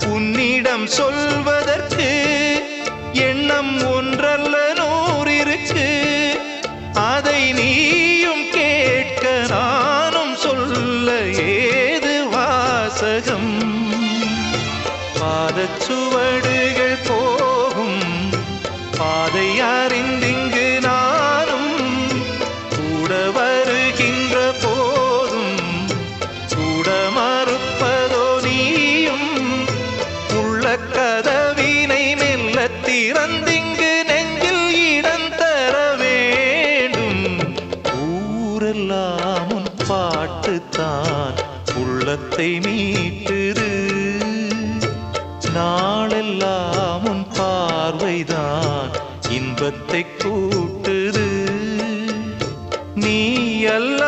உன்னிடம் சொல்வதற்கு எண்ணம் ஒன்றல்ல நூறிருக்கு. அதை நீயும் கேட்க நானும் சொல்ல ஏது வாசகம். பாதச்சுவடுகள் போகும் பாதை அறிந்திங்கு நானும் கூட வருகின்ற போதும் கூட மறுப்பதோ நீயும். உள்ள கதவினை மெல்ல திறந்திங்கு நெஞ்சில் இடம் தர வேண்டும். ஊரெல்லாம் உன் பாட்டுத்தான் உள்ளத்தை மீட்டுது. நாளெல்லாம் உன் பார்வைதான் இன்பத்தை கூட்டுது. நீ அல்ல